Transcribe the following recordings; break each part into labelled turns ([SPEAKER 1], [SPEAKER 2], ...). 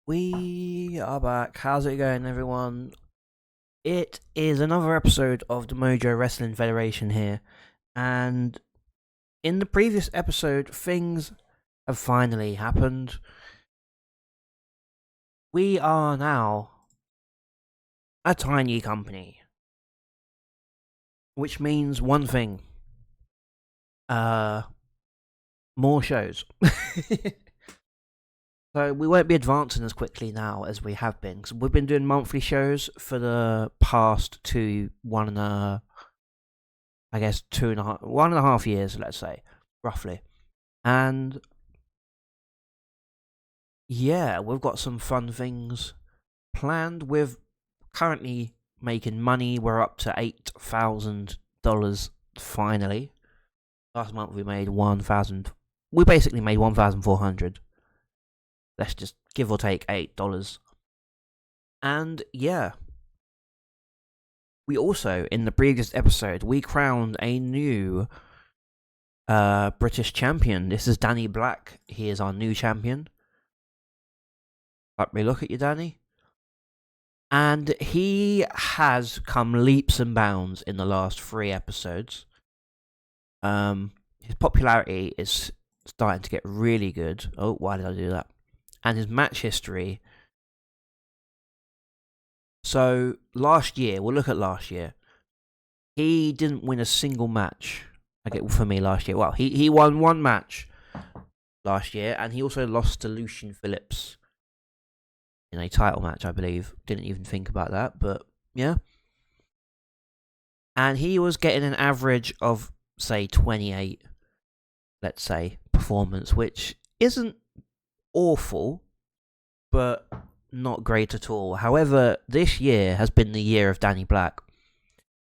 [SPEAKER 1] We are back. How's it going, everyone? It is another episode of the Mojo Wrestling Federation here, and in the previous episode, things have finally happened. We are now a tiny company, which means one thing: uh, more shows. So we won't be advancing as quickly now as we have been, because we've been doing monthly shows for the past I guess 1.5 years, let's say, roughly. And yeah, we've got some fun things planned. We're currently making money. We're up to $8,000 finally. Last month we made 1,000. We basically made 1,400. Let's just give or take $8. And yeah, we also, in the previous episode, we crowned a new British champion. This is Danny Black. He is our new champion. Let me look at you, Danny. And he has come leaps and bounds in the last 3 episodes. His popularity is starting to get really good. Oh, why did I do that? And his match history. So last year, we'll look at last year. He didn't win a single match. For me last year. Well, he won one match last year, and he also lost to Lucian Phillips in a title match, I believe. Didn't even think about that, but yeah. And he was getting an average of, say, 28, let's say, performance, which isn't awful, but not great at all. However, this year has been the year of Danny Black.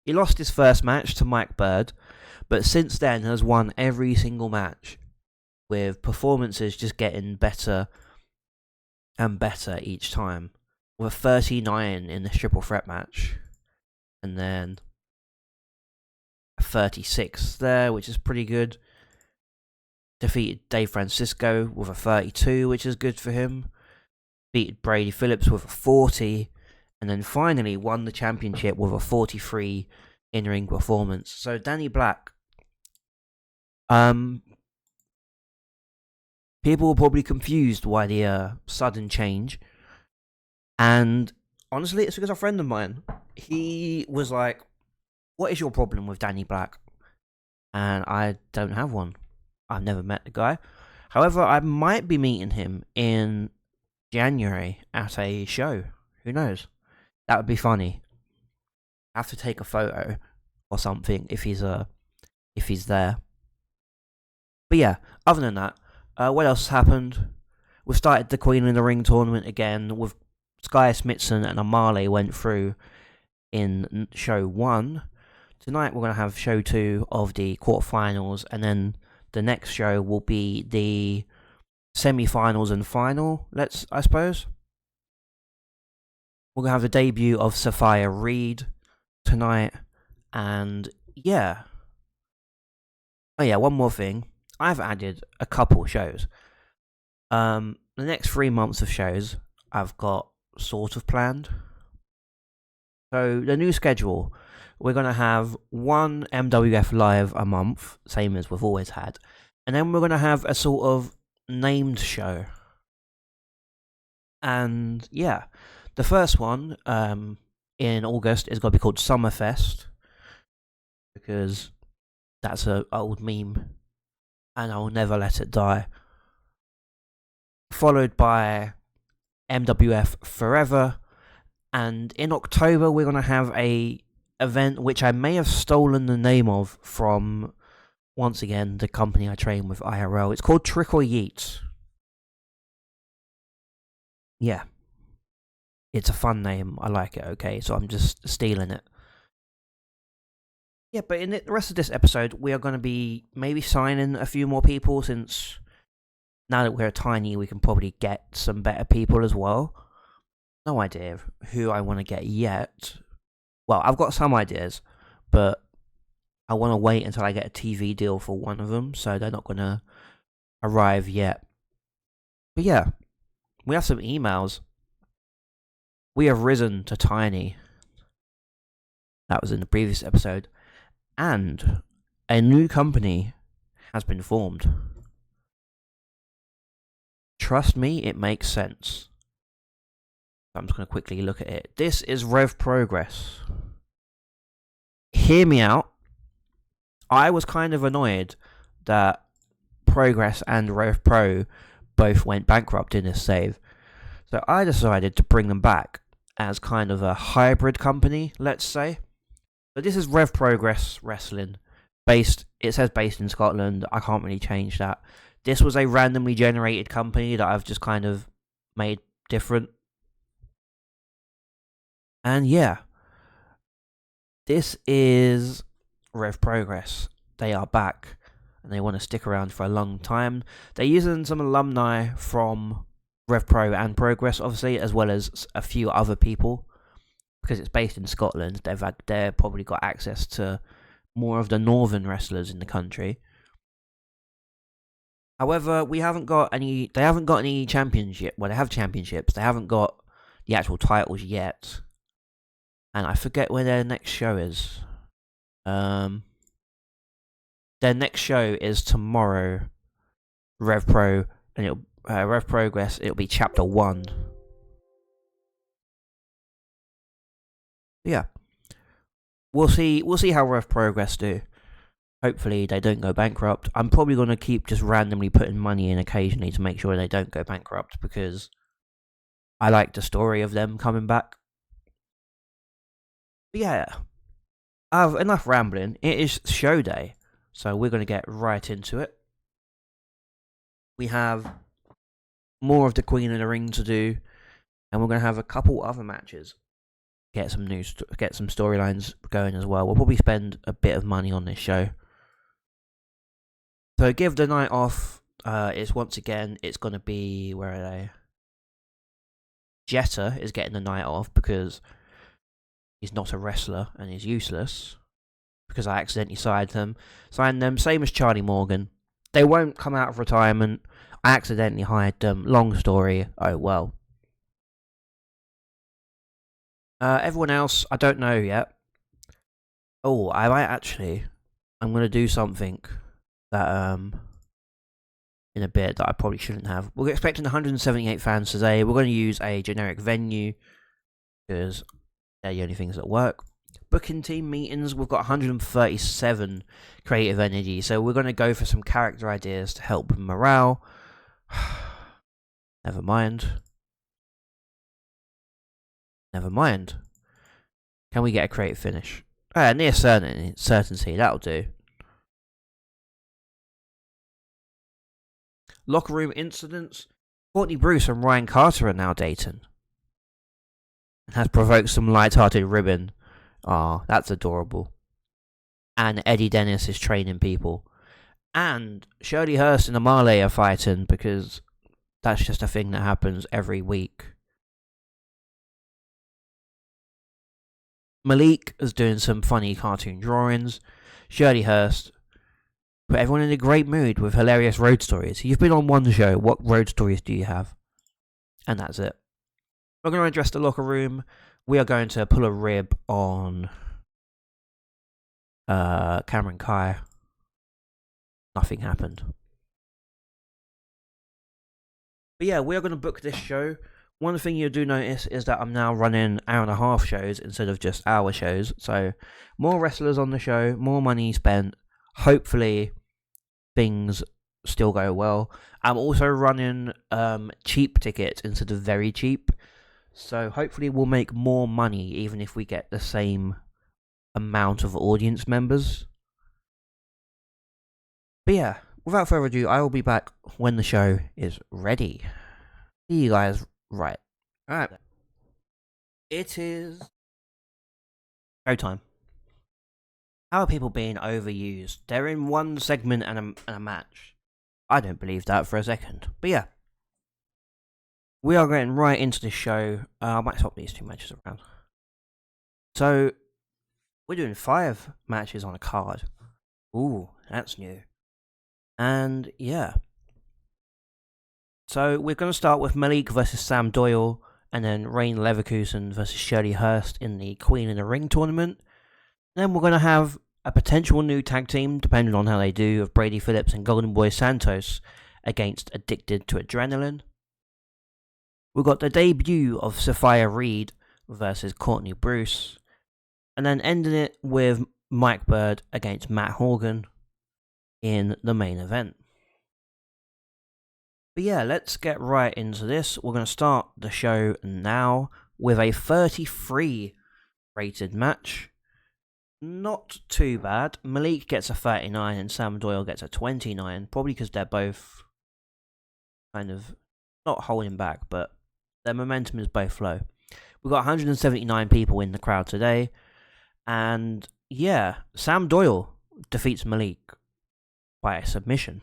[SPEAKER 1] He lost his first match to Mike Bird, but since then has won every single match, with performances just getting better and better each time. With a 39 in the triple threat match, and then a 36 there, which is pretty good. Defeated Dave Francisco with a 32, which is good for him. Beat Brady Phillips with a 40, and then finally won the championship with a 43 in-ring performance. So Danny Black, people were probably confused why the sudden change, and honestly, it's because a friend of mine, he was like, "What is your problem with Danny Black?" And I don't have one. I've never met the guy. However, I might be meeting him in January at a show. Who knows? That would be funny. I have to take a photo or something if he's there. But yeah, other than that, what else has happened? We've started the Queen in the Ring tournament again. With Sky Smithson and Amale went through in show 1. Tonight we're going to have show 2 of the quarterfinals, and then the next show will be the semi-finals and final, I suppose. We're going to have the debut of Sophia Reed tonight, and yeah. Oh yeah, one more thing. I've added a couple shows. The next 3 months of shows I've got sort of planned. So the new schedule, we're going to have one MWF Live a month, same as we've always had. And then we're going to have a sort of named show. And yeah, the first one in August is going to be called Summerfest, because that's an old meme and I'll never let it die. Followed by MWF Forever. And in October, we're going to have a event which I may have stolen the name of from, once again, the company I train with, IRL. It's called Trick or Yeet. Yeah. It's a fun name. I like it, okay? So I'm just stealing it. Yeah, but in the rest of this episode, we are going to be maybe signing a few more people, since now that we're tiny, we can probably get some better people as well. No idea who I want to get yet. Well, I've got some ideas, but I want to wait until I get a TV deal for one of them, so they're not going to arrive yet. But yeah, we have some emails. We have risen to Tiny. That was in the previous episode. And a new company has been formed. Trust me, it makes sense. I'm just going to quickly look at it. This is Rev Progress. Hear me out. I was kind of annoyed that Progress and Rev Pro both went bankrupt in this save. So I decided to bring them back as kind of a hybrid company, let's say. But this is Rev Progress Wrestling. It says based in Scotland. I can't really change that. This was a randomly generated company that I've just kind of made different. And yeah, this is Rev Progress. They are back and they want to stick around for a long time. They're using some alumni from Rev Pro and Progress, obviously, as well as a few other people. Because it's based in Scotland, they've probably got access to more of the northern wrestlers in the country. However, they haven't got any championships. Well, they have championships. They haven't got the actual titles yet. And I forget where their next show is. Their next show is tomorrow. Rev Pro and Rev Progress. It'll be Chapter 1. Yeah, we'll see how Rev Progress do. Hopefully they don't go bankrupt. I'm probably going to keep just randomly putting money in occasionally to make sure they don't go bankrupt, because I like the story of them coming back. But yeah, I've enough rambling. It is show day, so we're going to get right into it. We have more of the Queen of the Ring to do, and we're going to have a couple other matches. Get some storylines going as well. We'll probably spend a bit of money on this show. So give the night off. It's going to be, where are they? Jetta is getting the night off because he's not a wrestler and he's useless. Because I accidentally signed them. Same as Charlie Morgan. They won't come out of retirement. I accidentally hired them. Long story. Oh well. Everyone else, I don't know yet. Oh, I might actually. I'm going to do something that, in a bit, that I probably shouldn't have. We're expecting 178 fans today. We're going to use a generic venue because they're the only things that work. Booking team meetings, we've got 137 creative energy. So we're going to go for some character ideas to help with morale. Never mind. Can we get a creative finish? Near certainty, that'll do. Locker room incidents. Courtney Bruce and Ryan Carter are now dating. And has provoked some light-hearted ribbon. Ah, that's adorable. And Eddie Dennis is training people. And Shirley Hurst and Amale are fighting because that's just a thing that happens every week. Malik is doing some funny cartoon drawings. Shirley Hurst put everyone in a great mood with hilarious road stories. You've been on one show. What road stories do you have? And that's it. We're going to address the locker room. We are going to pull a rib on Cameron Kai. Nothing happened. But yeah, we are going to book this show. One thing you do notice is that I'm now running hour-and-a-half shows instead of just hour shows. So, more wrestlers on the show, more money spent. Hopefully, things still go well. I'm also running cheap tickets instead of very cheap. So, hopefully we'll make more money even if we get the same amount of audience members. But yeah, without further ado, I will be back when the show is ready. See you guys. Right. Alright. It is showtime. How are people being overused? They're in one segment and a match. I don't believe that for a second. But yeah. We are getting right into the show. I might swap these two matches around. So, we're doing 5 matches on a card. Ooh, that's new. And yeah. So we're going to start with Malik versus Sam Doyle, and then Rain Leverkusen versus Shirley Hurst in the Queen of the Ring tournament. Then we're going to have a potential new tag team, depending on how they do, of Brady Phillips and Golden Boy Santos against Addicted to Adrenaline. We've got the debut of Sophia Reed versus Courtney Bruce, and then ending it with Mike Bird against Matt Horgan in the main event. But yeah, let's get right into this. We're going to start the show now with a 33 rated match. Not too bad. Malik gets a 39 and Sam Doyle gets a 29, probably because they're both kind of not holding back, but their momentum is both low. We've got 179 people in the crowd today, and yeah, Sam Doyle defeats Malik by a submission.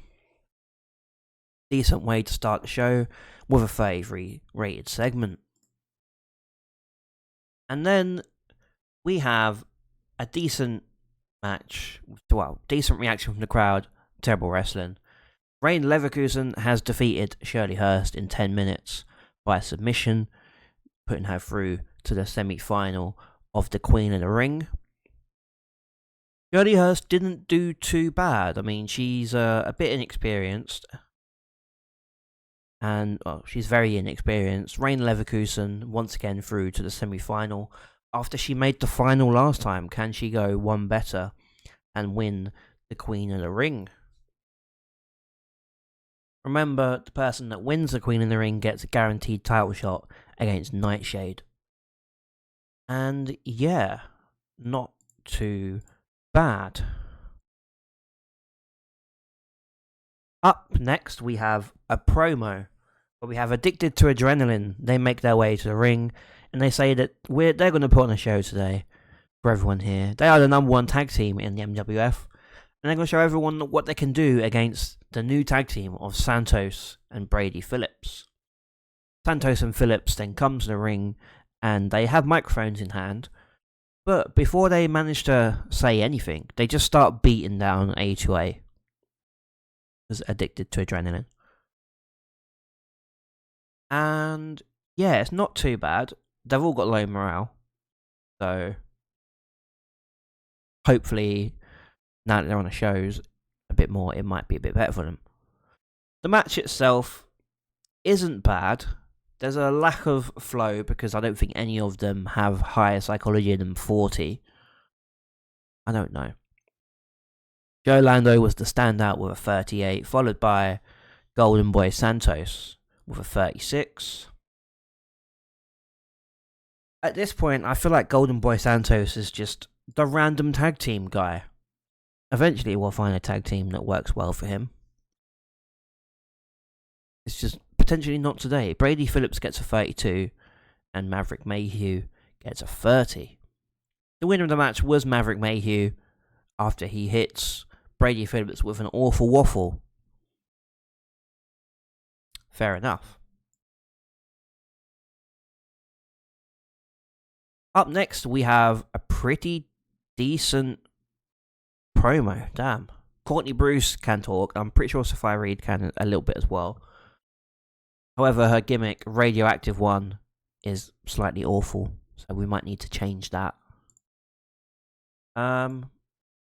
[SPEAKER 1] Decent way to start the show with a 33 rated segment. And then we have a decent match, well, decent reaction from the crowd, terrible wrestling. Rain Leverkusen has defeated Shirley Hurst in 10 minutes by submission, putting her through to the semi-final of the Queen of the Ring. Shirley Hurst didn't do too bad. I mean, she's a bit inexperienced. And she's very inexperienced. Rain Leverkusen once again through to the semi-final. After she made the final last time, can she go one better and win the Queen of the Ring? Remember, the person that wins the Queen of the Ring gets a guaranteed title shot against Nightshade. And yeah, not too bad. Up next, we have a promo. But we have Addicted to Adrenaline. They make their way to the ring, and they say that they're going to put on a show today for everyone here. They are the number one tag team in the MWF, and they're going to show everyone what they can do against the new tag team of Santos and Brady Phillips. Santos and Phillips then come to the ring, and they have microphones in hand, but before they manage to say anything, they just start beating down A2A as Addicted to Adrenaline. And yeah, it's not too bad. They've all got low morale, so hopefully now that they're on the shows a bit more, it might be a bit better for them. The match itself isn't bad. There's a lack of flow because I don't think any of them have higher psychology than 40. I don't know. Joe Lando was the standout with a 38, followed by Golden Boy Santos with a 36. At this point, I feel like Golden Boy Santos is just the random tag team guy. Eventually, we'll find a tag team that works well for him. It's just potentially not today. Brady Phillips gets a 32, and Maverick Mayhew gets a 30. The winner of the match was Maverick Mayhew after he hits Brady Phillips with an awful waffle. Fair enough. Up next, we have a pretty decent promo. Damn. Courtney Bruce can talk. I'm pretty sure Sophia Reed can a little bit as well. However, her gimmick, Radioactive One, is slightly awful. So we might need to change that.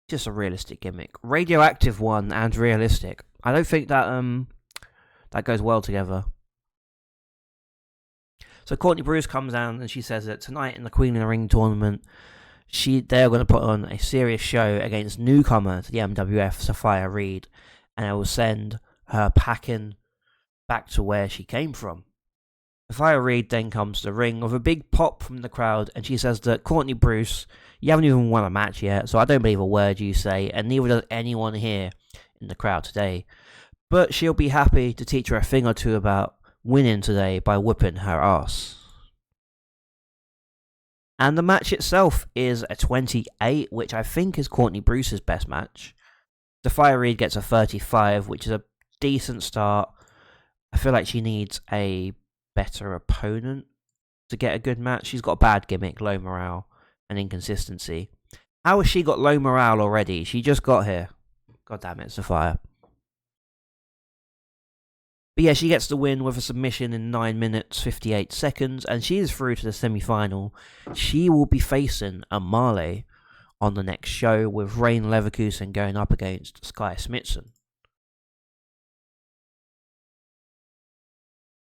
[SPEAKER 1] Just a realistic gimmick. Radioactive One and realistic. I don't think that that goes well together. So Courtney Bruce comes down and she says that tonight in the Queen of the Ring tournament, they're going to put on a serious show against newcomer to the MWF, Sophia Reed, and it will send her packing back to where she came from. Sophia Reed then comes to the ring with a big pop from the crowd, and she says that Courtney Bruce, you haven't even won a match yet, so I don't believe a word you say, and neither does anyone here in the crowd today. But she'll be happy to teach her a thing or two about winning today by whipping her ass. And the match itself is a 28, which I think is Courtney Bruce's best match. Sophia Reed gets a 35, which is a decent start. I feel like she needs a better opponent to get a good match. She's got a bad gimmick, low morale, and inconsistency. How has she got low morale already? She just got here. God damn it, Sophia. But yeah, she gets the win with a submission in 9 minutes 58 seconds, and she is through to the semi-final. She will be facing Amale on the next show, with Rain Leverkusen going up against Sky Smithson.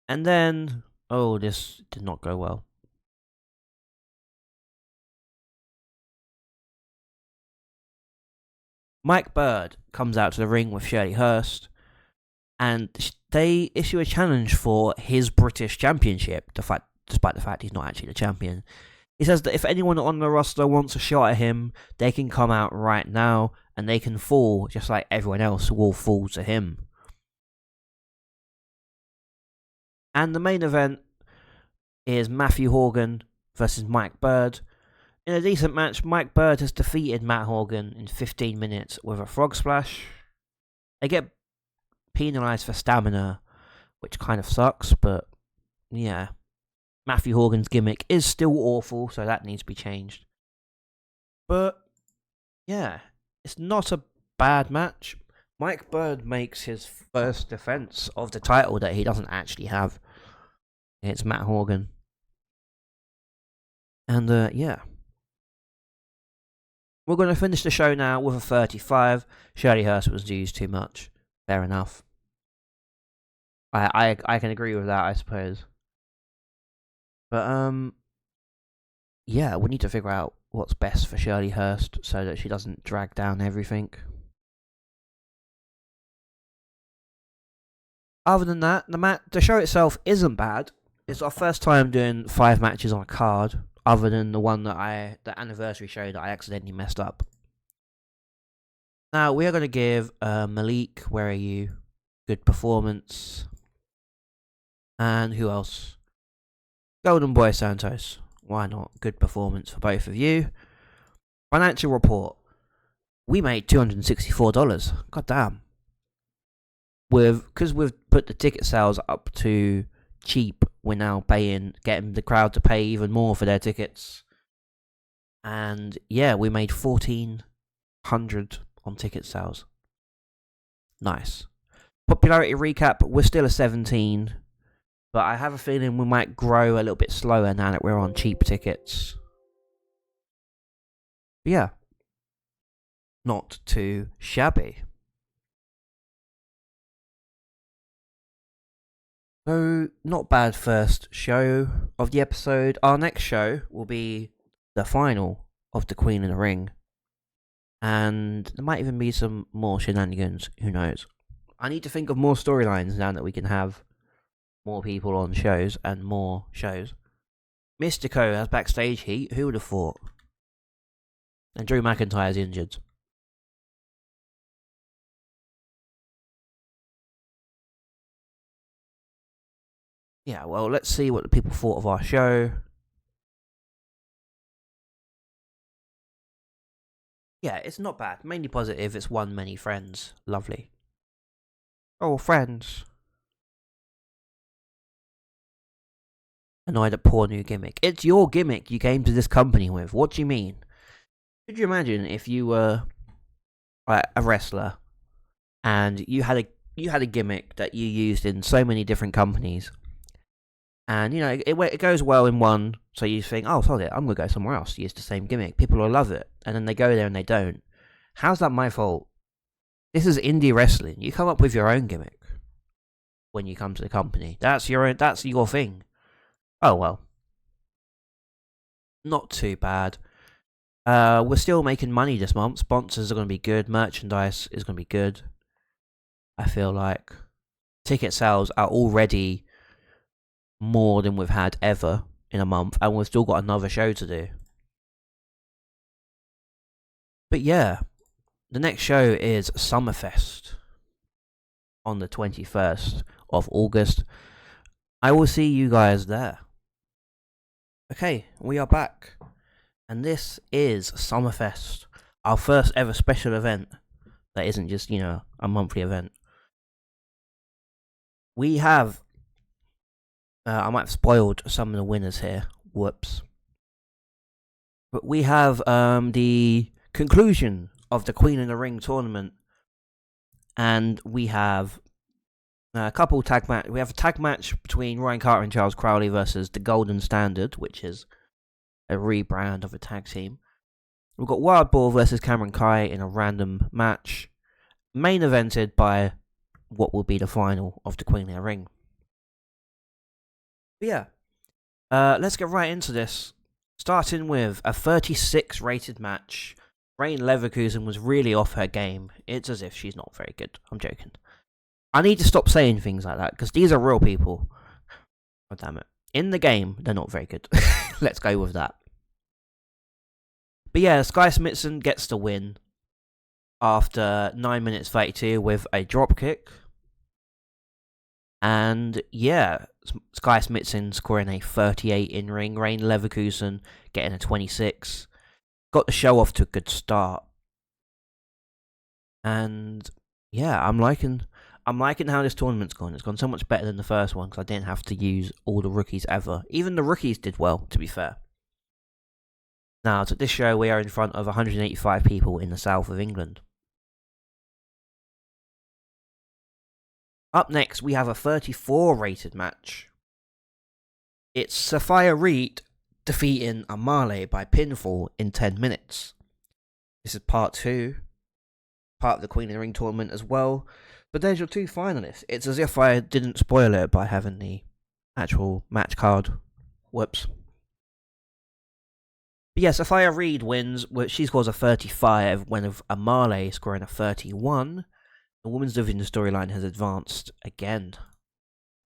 [SPEAKER 1] And then, oh, this did not go well. Mike Bird comes out to the ring with Shirley Hurst, and they issue a challenge for his British Championship, despite the fact he's not actually the champion. He says that if anyone on the roster wants a shot at him, they can come out right now, and they can fall just like everyone else will fall to him. And the main event is Matthew Horgan versus Mike Bird. In a decent match, Mike Bird has defeated Matt Horgan in 15 minutes with a frog splash. They get penalised for stamina, which kind of sucks, but yeah. Matthew Horgan's gimmick is still awful, so that needs to be changed. But yeah, it's not a bad match. Mike Bird makes his first defense of the title that he doesn't actually have. It's Matt Horgan. And yeah. We're going to finish the show now with a 35. Shirley Hurst was used too much. Fair enough. I can agree with that, I suppose. But yeah, we need to figure out what's best for Shirley Hurst so that she doesn't drag down everything. Other than that, the show itself isn't bad. It's our first time doing 5 matches on a card, other than the one that the anniversary show that I accidentally messed up. Now, we are going to give Malik, Where Are You? Good performance. And who else? Golden Boy Santos. Why not? Good performance for both of you. Financial report. We made $264. God damn. Because we've put the ticket sales up to cheap, we're now getting the crowd to pay even more for their tickets. And yeah, we made $1,400 on ticket sales. Nice. Popularity recap, we're still a 17, but I have a feeling we might grow a little bit slower now that we're on cheap tickets. But yeah, not too shabby. So, not bad first show of the episode. Our next show will be the final of The Queen of the Ring. And there might even be some more shenanigans, who knows. I need to think of more storylines now that we can have more people on shows and more shows. Mystico has backstage heat, who would have thought? And Drew McIntyre's injured. Yeah, well, let's see what the people thought of our show. Yeah, it's not bad. Mainly positive. It's won many friends. Lovely. Oh, friends. Annoyed at poor new gimmick. It's your gimmick you came to this company with. What do you mean? Could you imagine if you were a wrestler and you had a gimmick that you used in so many different companies? And, you know, it goes well in one, so you think, oh, sorry, I'm going to go somewhere else to use the same gimmick. People will love it. And then they go there and they don't. How's that my fault? This is indie wrestling. You come up with your own gimmick when you come to the company. That's your thing. Oh, well. Not too bad. We're still making money this month. Sponsors are going to be good. Merchandise is going to be good. I feel like ticket sales are already more than we've had ever in a month, and we've still got another show to do. But yeah, the next show is Summerfest on the 21st of August. I will see you guys there. Okay, we are back, and this is Summerfest, our first ever special event that isn't just, you know, a monthly event. We have I might have spoiled some of the winners here. Whoops. But we have the conclusion of the Queen of the Ring tournament. And we have A couple tag match. We have a tag match between Ryan Carter and Charles Crowley versus the Golden Standard, which is a rebrand of a tag team. We've got Wild Boar versus Cameron Kai in a random match, main evented by what will be the final of the Queen of the Ring. But yeah, let's get right into this. Starting with a 36 rated match. Rain Leverkusen was really off her game. It's as if she's not very good. I'm joking. I need to stop saying things like that, because these are real people. Oh, damn it. In the game, they're not very good. Let's go with that. But yeah, Sky Smithson gets the win after 9 minutes 32 with a dropkick. And yeah, Sky Smithson scoring a 38 in ring. Rain Leverkusen getting a 26. Got the show off to a good start. And yeah, I'm liking how this tournament's gone. It's gone so much better than the first one because I didn't have to use all the rookies ever. Even the rookies did well, to be fair. Now, at this show, we are in front of 185 people in the south of England. Up next, we have a 34 rated match. It's Sophia Reed defeating Amale by pinfall in 10 minutes. This is part 2, part of the Queen of the Ring tournament as well. But there's your 2 finalists. It's as if I didn't spoil it by having the actual match card. Whoops. But yeah, Sophia Reed wins. She scores a 35, when Amale scoring a 31. The women's division storyline has advanced again.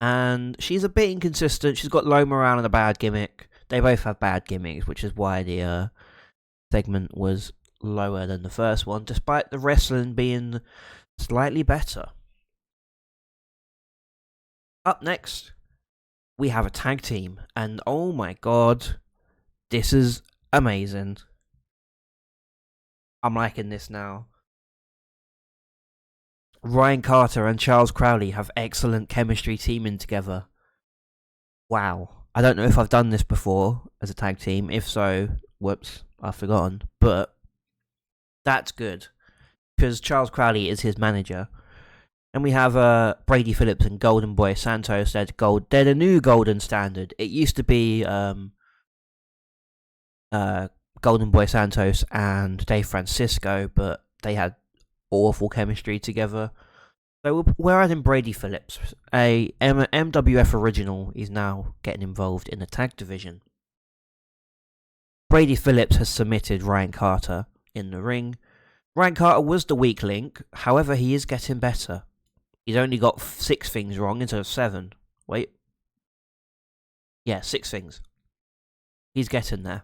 [SPEAKER 1] And she's a bit inconsistent. She's got low morale and a bad gimmick. They both have bad gimmicks, which is why the segment was lower than the first one, despite the wrestling being slightly better. Up next, we have a tag team. And oh my god, this is amazing. I'm liking this now. Ryan Carter and Charles Crowley have excellent chemistry teaming together. Wow. I don't know if I've done this before as a tag team. If so, whoops, I've forgotten. But that's good, because Charles Crowley is his manager. And we have Brady Phillips and Golden Boy Santos. They're the new Golden Standard. It used to be Golden Boy Santos and Dave Francisco, but they had awful chemistry together. So we're adding Brady Phillips, a MWF original. Is now getting involved in the tag division. Brady Phillips has submitted Ryan Carter in the ring. Ryan Carter was the weak link, however he is getting better. He's only got 6 things wrong instead of 7. Wait. Yeah, 6 things. He's getting there.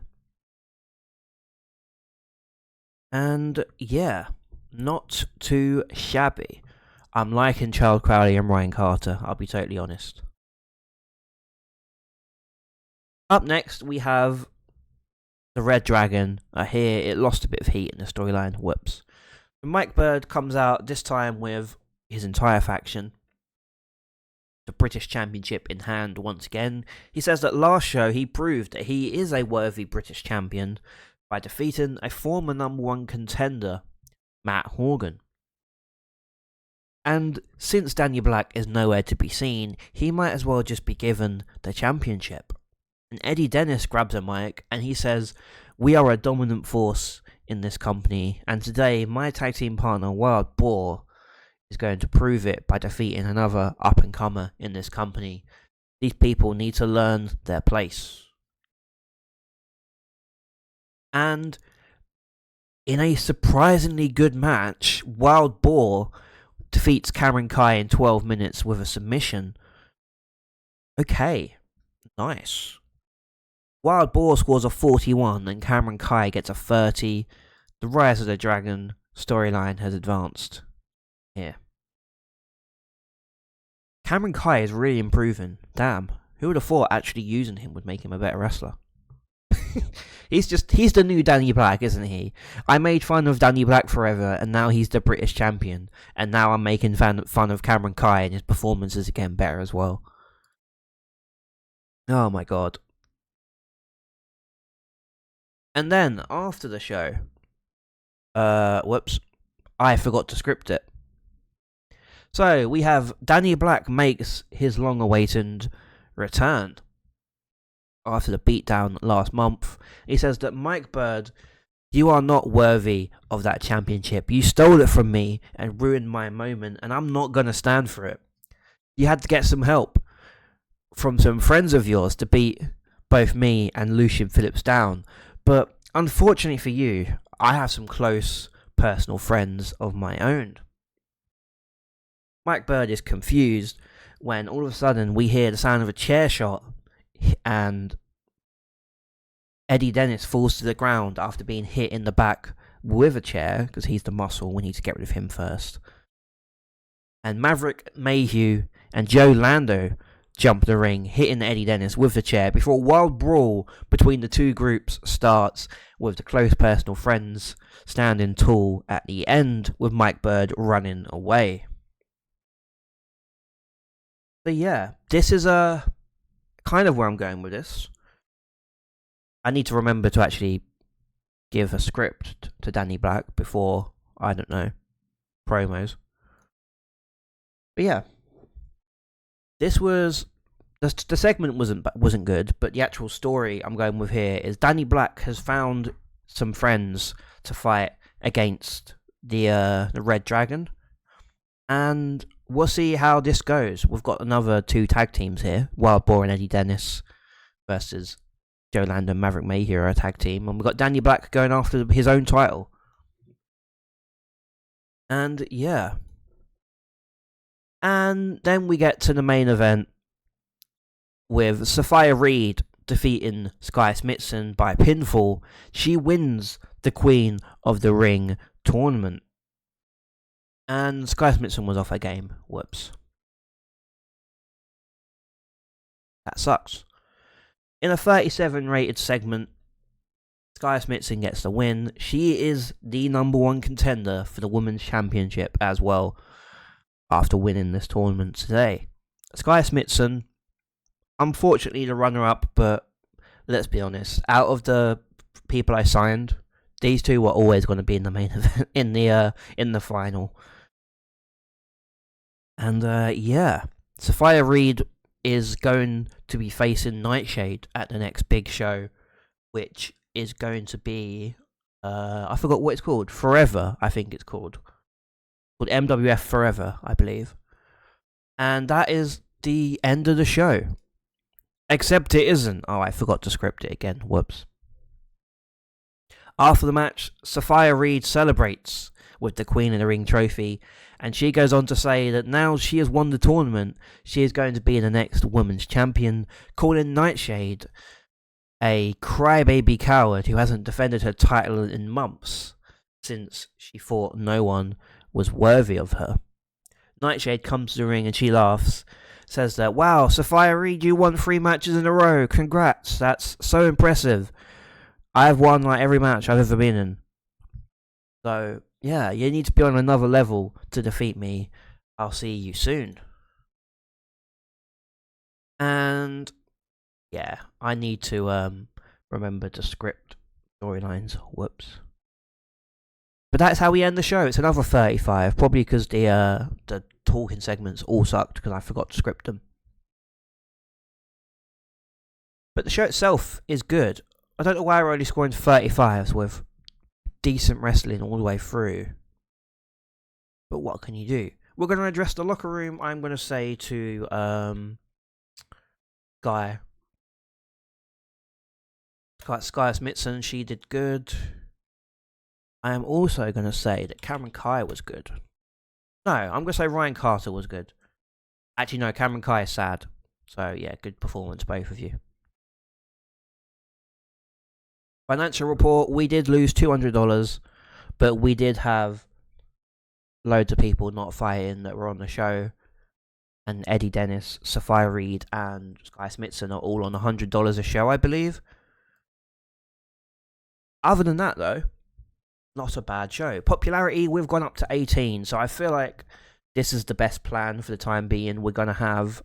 [SPEAKER 1] And yeah, not too shabby. I'm liking Charles Crowley and Ryan Carter, I'll be totally honest. Up next, we have the Red Dragon. Here, it lost a bit of heat in the storyline. Whoops. Mike Bird comes out this time with his entire faction, the British Championship in hand once again. He says that last show he proved that he is a worthy British champion by defeating a former #1 contender, Matt Horgan. And since Daniel Black is nowhere to be seen, he might as well just be given the championship. And Eddie Dennis grabs a mic and he says, "We are a dominant force in this company, and today my tag team partner Wild Boar is going to prove it by defeating another up-and-comer in this company. These people need to learn their place." And in a surprisingly good match, Wild Boar defeats Cameron Kai in 12 minutes with a submission. Okay, nice. Wild Boar scores a 41 and Cameron Kai gets a 30. The Rise of the Dragon storyline has advanced here. Cameron Kai is really improving. Damn, who would have thought actually using him would make him a better wrestler? He's the new Danny Black, isn't he? I made fun of Danny Black forever, and now he's the British champion. And now I'm making fun of Cameron Kai, and his performances are getting better as well. Oh my god. And then, after the show, whoops, I forgot to script it. So we have Danny Black makes his long-awaited return after the beatdown last month. He says that Mike Bird, you are not worthy of that championship. You stole it from me and ruined my moment, and I'm not going to stand for it. You had to get some help from some friends of yours to beat both me and Lucian Phillips down. But unfortunately for you, I have some close personal friends of my own. Mike Bird is confused when all of a sudden we hear the sound of a chair shot and Eddie Dennis falls to the ground after being hit in the back with a chair, because he's the muscle. We need to get rid of him first. And Maverick Mayhew and Joe Lando jump the ring, hitting Eddie Dennis with the chair before a wild brawl between the two groups starts, with the close personal friends standing tall at the end, with Mike Bird running away. So yeah, this is kind of where I'm going with this. I need to remember to actually give a script to Danny Black before, I don't know, promos. But yeah, this was the segment wasn't good, but the actual story I'm going with here is Danny Black has found some friends to fight against the Red Dragon, and we'll see how this goes. We've got another 2 tag teams here: Wild Boar and Eddie Dennis versus Joe Lando and Maverick Mayhew are a tag team, and we've got Danny Black going after his own title. And yeah. And then we get to the main event with Sophia Reed defeating Sky Smithson by pinfall. She wins the Queen of the Ring tournament. And Sky Smithson was off her game. Whoops. That sucks. In a 37 rated segment, Sky Smithson gets the win. She is the number 1 contender for the Women's Championship as well, after winning this tournament today. Sky Smithson, unfortunately the runner-up, but let's be honest, out of the people I signed, these 2 were always going to be in the main event, in the final. And yeah, Sophia Reed is going to be facing Nightshade at the next big show, which is going to be I forgot what it's called. Forever, I think it's called MWF Forever, I believe. And that is the end of the show. Except it isn't. Oh, I forgot to script it again. Whoops. After the match, Sophia Reed celebrates with the Queen of the Ring trophy, and she goes on to say that now she has won the tournament, she is going to be the next women's champion, calling Nightshade a crybaby coward who hasn't defended her title in months, since she thought no one was worthy of her. Nightshade comes to the ring and she laughs, says that, "Wow, Sophia Reed, you won 3 matches in a row, congrats, that's so impressive. I've won like every match I've ever been in. So, yeah, you need to be on another level to defeat me. I'll see you soon." And, yeah, I need to remember to script storylines. Whoops. But that's how we end the show. It's another 35, probably because the talking segments all sucked because I forgot to script them. But the show itself is good. I don't know why we're only scoring 35s with decent wrestling all the way through. But what can you do? We're going to address the locker room. I'm going to say to Sky Smithson, she did good. I am also going to say that Cameron Kai was good. No, I'm going to say Ryan Carter was good. Actually, no, Cameron Kai is sad. So, yeah, good performance, both of you. Financial report, we did lose $200, but we did have loads of people not fighting that were on the show. And Eddie Dennis, Sophia Reed, and Sky Smithson are all on $100 a show, I believe. Other than that, though, not a bad show. Popularity, we've gone up to 18, so I feel like this is the best plan for the time being. We're going to have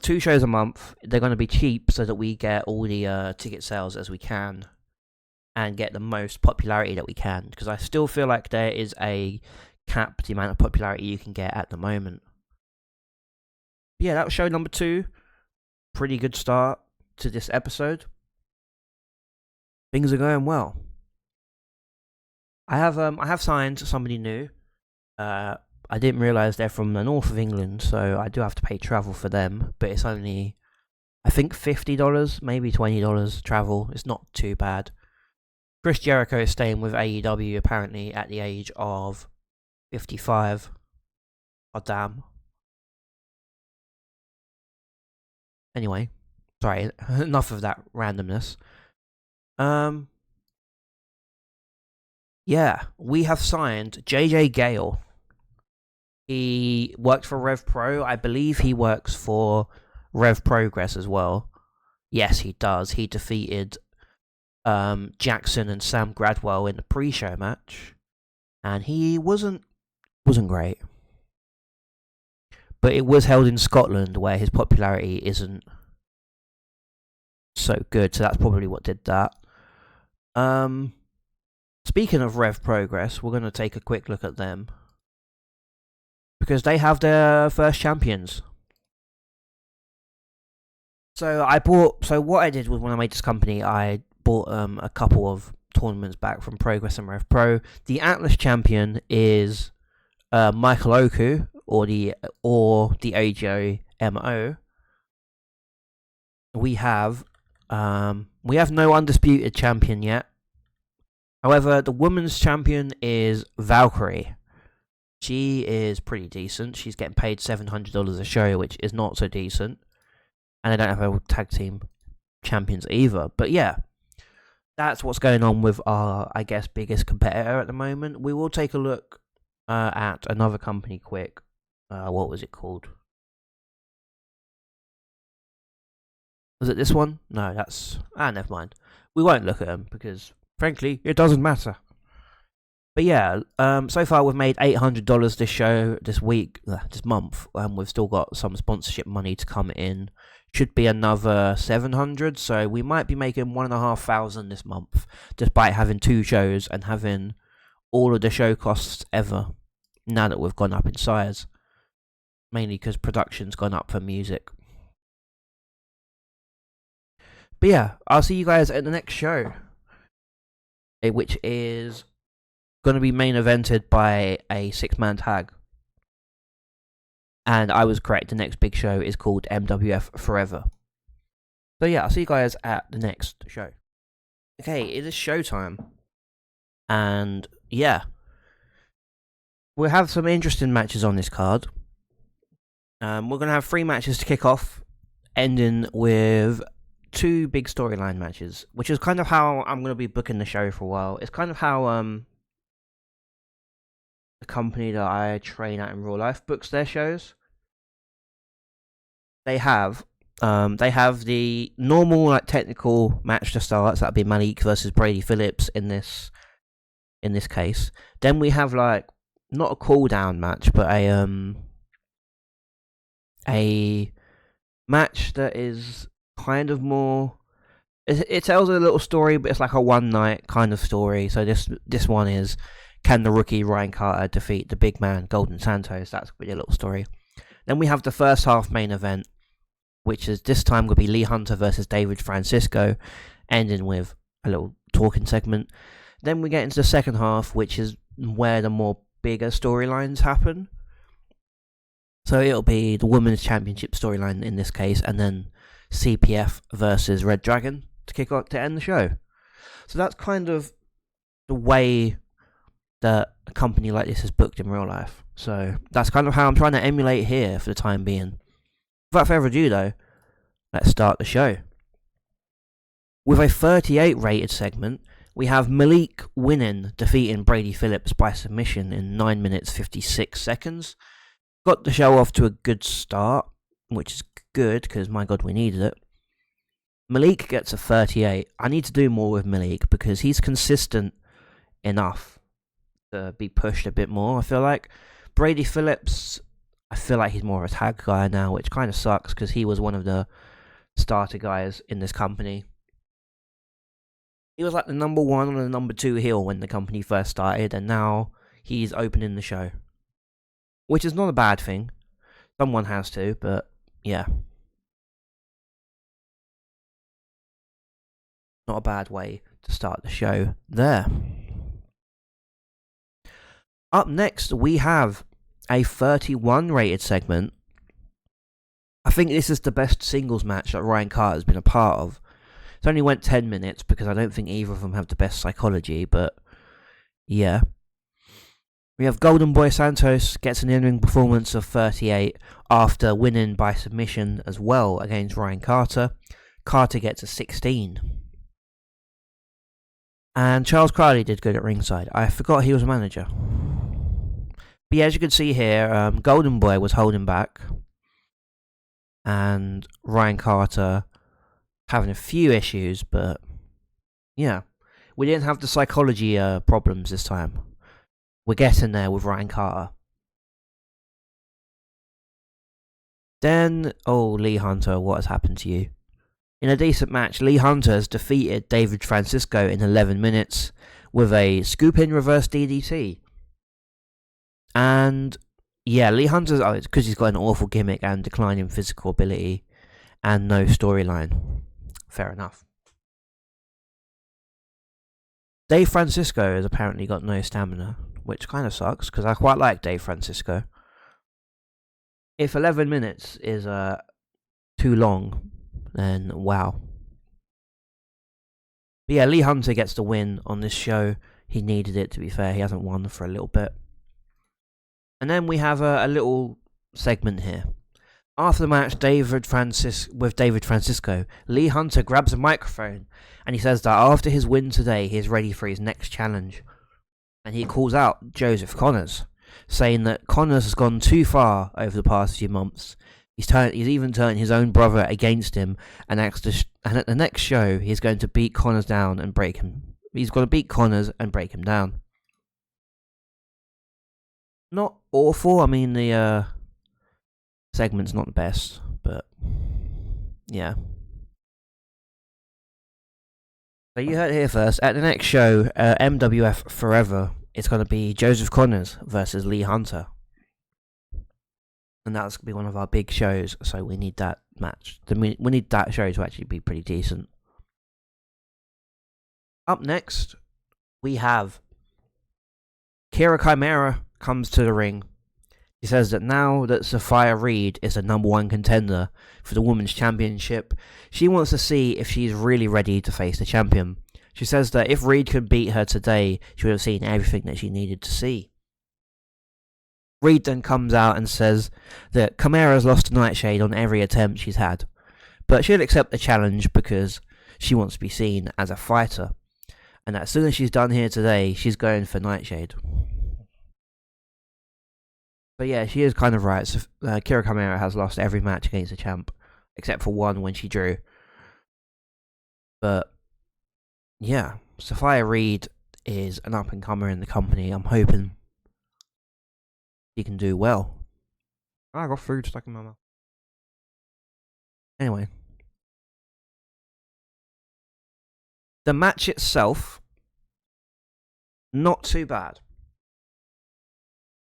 [SPEAKER 1] 2 shows a month. They're going to be cheap so that we get all the ticket sales as we can. and get the most popularity that we can, because I still feel like there is a cap to the amount of popularity you can get at the moment. Yeah, that was show number 2. Pretty good start to this episode. Things are going well. I have signed somebody new. I didn't realise they're from the north of England, so I do have to pay travel for them, but it's only, I think, $50, maybe $20 travel. It's not too bad. Chris Jericho is staying with AEW apparently at the age of 55. Oh, damn. Anyway, sorry, enough of that randomness. Yeah, we have signed JJ Gale. He worked for Rev Pro. I believe he works for Rev Progress as well. Yes, he does. He defeated Jackson and Sam Gradwell in the pre-show match, and he wasn't great. But it was held in Scotland, where his popularity isn't so good, so that's probably what did that. Speaking of Rev Progress, we're going to take a quick look at them, because they have their first champions. So what I did was, when I made this company, I bought a couple of tournaments back from Progress and Rev Pro. The Atlas champion is Michael Oku, or the AJMO. We have no undisputed champion yet. However, the women's champion is Valkyrie. She is pretty decent. She's getting paid $700 a show, which is not so decent. And they don't have a tag team champions either. But yeah, that's what's going on with our, I guess, biggest competitor at the moment. We will take a look at another company quick. What was it called? Was it this one? No, that's... never mind. We won't look at them, because, frankly, it doesn't matter. But yeah, so far we've made $800 this month. We've still got some sponsorship money to come in. Should be another $700, so we might be making $1,500 this month, despite having 2 shows and having all of the show costs ever, now that we've gone up in size. Mainly because production's gone up for music. But yeah, I'll see you guys at the next show, which is going to be main evented by a 6-man tag. And I was correct, the next big show is called MWF Forever. So yeah, I'll see you guys at the next show. Okay, it is showtime. And yeah, we'll have some interesting matches on this card. We're going to have 3 matches to kick off, ending with 2 big storyline matches, which is kind of how I'm going to be booking the show for a while. It's kind of how the company that I train at in real life books their shows. They have the normal technical match to start, so that'd be Malik versus Brady Phillips in this case. Then we have not a cool down match, but a match that is kind of more. It tells a little story, but it's like a one night kind of story. So this one is, can the rookie Ryan Carter defeat the big man Golden Santos? That's going to be a little story. Then we have the first half main event, which is this time going to be Lee Hunter versus David Francisco, ending with a little talking segment. Then we get into the second half, which is where the more bigger storylines happen. So it'll be the Women's Championship storyline in this case, and then CPF versus Red Dragon to end the show. So that's kind of the way that a company like this is booked in real life. So that's kind of how I'm trying to emulate here for the time being. Without further ado though, let's start the show. With a 38 rated segment, we have Malik winning, defeating Brady Phillips by submission in 9 minutes 56 seconds. Got the show off to a good start, which is good because my god, we needed it. Malik gets a 38. I need to do more with Malik because he's consistent enough to be pushed a bit more, I feel like. Brady Phillips, I feel like he's more of a tag guy now, which kind of sucks because he was one of the starter guys in this company. He was like the number one or the number two heel when the company first started, and now he's opening the show. Which is not a bad thing. Someone has to, but yeah. Not a bad way to start the show there. Up next, we have a 31 rated segment. I think this is the best singles match that Ryan Carter has been a part of. It only went 10 minutes because I don't think either of them have the best psychology, but yeah. We have Golden Boy Santos gets an in-ring performance of 38 after winning by submission as well against Ryan Carter. Carter gets a 16. And Charles Crowley did good at ringside. I forgot he was a manager. But yeah, as you can see here, Golden Boy was holding back. And Ryan Carter having a few issues, but yeah. We didn't have the psychology problems this time. We're getting there with Ryan Carter. Then, Lee Hunter, what has happened to you? In a decent match, Lee Hunter has defeated David Francisco in 11 minutes with a scoop-in reverse DDT. And yeah, Lee Hunter's, it's because he's got an awful gimmick and declining physical ability and no storyline. Fair enough. Dave Francisco has apparently got no stamina, which kind of sucks because I quite like Dave Francisco. If 11 minutes is too long, then wow. But yeah, Lee Hunter gets the win on this show. He needed it, to be fair. He hasn't won for a little bit. And then we have a little segment here. After the match, with David Francisco, Lee Hunter grabs a microphone and he says that after his win today, he's ready for his next challenge. And he calls out Joseph Connors, saying that Connors has gone too far over the past few months. He's even turned his own brother against him, and at the next show, he's going to beat Connors down and break him. He's got to beat Connors and break him down. Not awful. I mean, the segment's not the best, but yeah. So you heard it here first. At the next show, MWF Forever, it's going to be Joseph Connors versus Lee Hunter. And that's going to be one of our big shows, so we need that match. We need that show to actually be pretty decent. Up next, we have Kira Chimera comes to the ring. He says that now that Sophia Reed is the number one contender for the Women's Championship, she wants to see if she's really ready to face the champion. She says that if Reed could beat her today, she would have seen everything that she needed to see. Reed then comes out and says that Chimera's lost to Nightshade on every attempt she's had, but she'll accept the challenge because she wants to be seen as a fighter. And as soon as she's done here today, she's going for Nightshade. But yeah, she is kind of right. So, Kira Chimera has lost every match against the champ, except for one when she drew. But yeah, Sophia Reed is an up-and-comer in the company. I'm hoping she can do well. I got food stuck in my mouth. Anyway. The match itself, not too bad.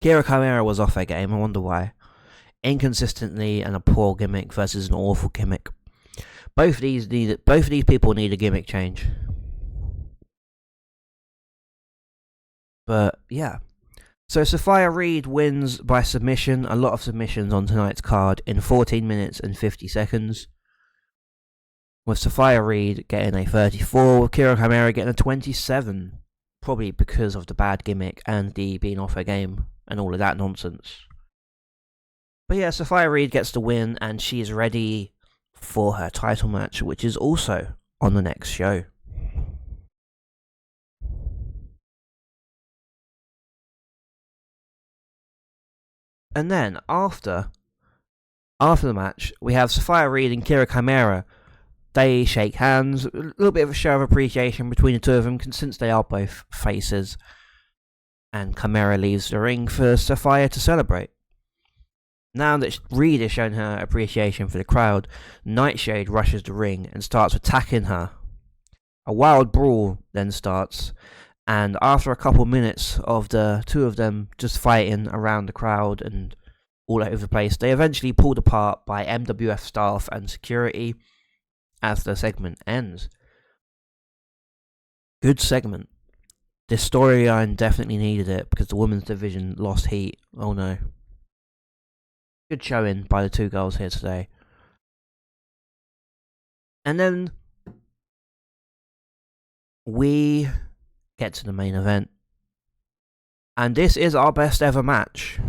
[SPEAKER 1] Kira Chimera was off her game, I wonder why. Inconsistently and a poor gimmick versus an awful gimmick. Both of these people need a gimmick change. But yeah. So Sophia Reed wins by submission, a lot of submissions on tonight's card in 14 minutes and 50 seconds. With Sophia Reed getting a 34, with Kira Chimera getting a 27. Probably because of the bad gimmick and the being off her game and all of that nonsense. But yeah, Sophia Reed gets the win and she is ready for her title match, which is also on the next show. And then, after the match, we have Sophia Reed and Kira Chimera. They shake hands, a little bit of a show of appreciation between the two of them, since they are both faces. And Chimera leaves the ring for Sophia to celebrate. Now that Reed has shown her appreciation for the crowd, Nightshade rushes the ring and starts attacking her. A wild brawl then starts, and after a couple minutes of the two of them just fighting around the crowd and all over the place, they eventually pulled apart by MWF staff and security as the segment ends. Good segment. This storyline definitely needed it because the women's division lost heat. Oh no. Good showing by the two girls here today. And then we get to the main event. And this is our best ever match.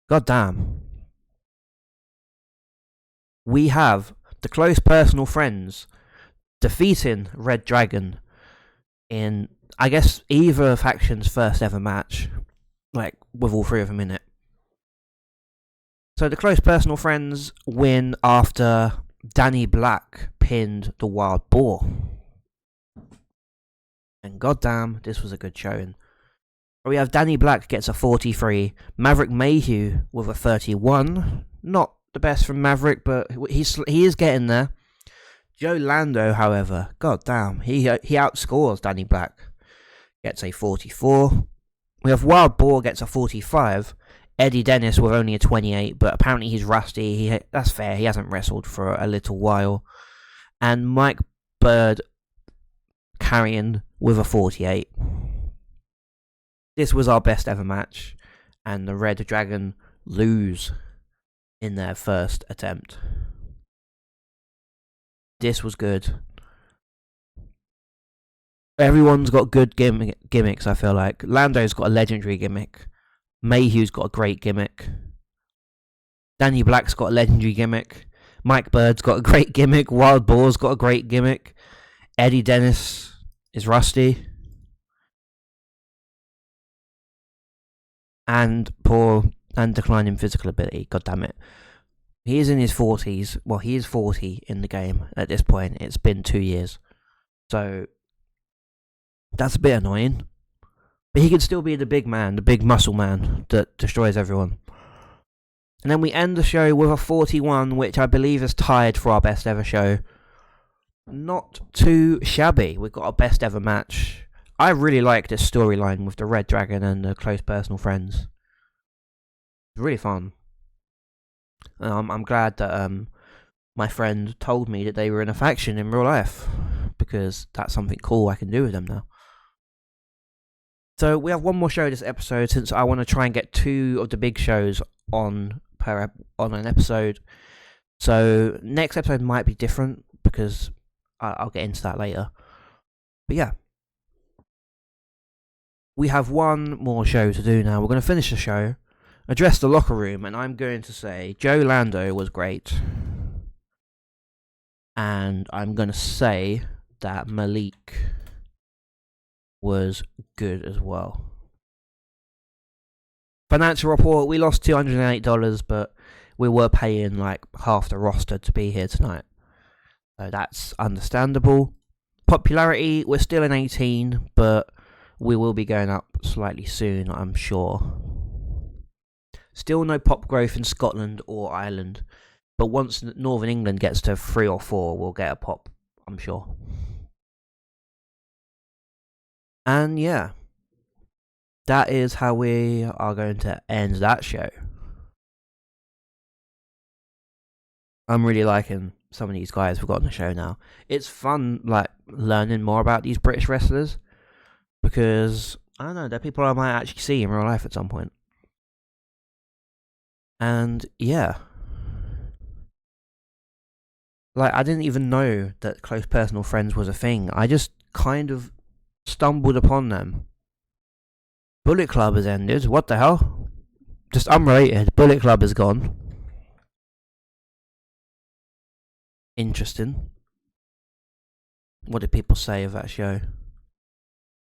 [SPEAKER 1] God damn. We have the Close Personal Friends defeating Red Dragon in, I guess, either faction's first ever match. Like, with all three of them in it. So the Close Personal Friends win after Danny Black pinned the Wild Boar. And goddamn, this was a good showing. We have Danny Black gets a 43, Maverick Mayhew with a 31. Not the best from Maverick, but he is getting there. Joe Lando, however, goddamn, he outscores Danny Black. Gets a 44. We have Wild Boar gets a 45. Eddie Dennis with only a 28, but apparently he's rusty. That's fair. He hasn't wrestled for a little while. And Mike Bird carrying with a 48. This was our best ever match, and the Red Dragon lose in their first attempt. This was good. Everyone's got good gimmicks, I feel like. Lando's got a legendary gimmick. Mayhew's got a great gimmick. Danny Black's got a legendary gimmick. Mike Bird's got a great gimmick. Wild Boar's got a great gimmick. Eddie Dennis is rusty. And poor and declining physical ability. God damn it. He is in his 40s. Well, he is 40 in the game at this point. It's been 2 years. So, that's a bit annoying. But he could still be the big man, the big muscle man that destroys everyone. And then we end the show with a 41, which I believe is tied for our best ever show. Not too shabby. We've got our best ever match. I really like this storyline with the Red Dragon and the Close Personal Friends. It's really fun. I'm glad that my friend told me that they were in a faction in real life, because that's something cool I can do with them now. So we have one more show this episode, since I want to try and get 2 of the big shows on an episode. So next episode might be different, because I'll get into that later. But yeah, we have one more show to do now. We're going to finish the show, address the locker room, and I'm going to say Joe Lando was great. And I'm going to say that Malik was good as well. Financial report, we lost $208, but we were paying like half the roster to be here tonight. So that's understandable. Popularity, we're still in 18, but we will be going up slightly soon, I'm sure. Still no pop growth in Scotland or Ireland, but once Northern England gets to 3 or 4, we'll get a pop, I'm sure. And yeah, that is how we are going to end that show. I'm really liking some of these guys we've got on the show now. It's fun, like, learning more about these British wrestlers, because, I don't know, they're people I might actually see in real life at some point. And yeah, like, I didn't even know that Close Personal Friends was a thing. I just kind of stumbled upon them. Bullet Club has ended. What the hell? Just unrelated. Bullet Club is gone. Interesting. What did people say of that show?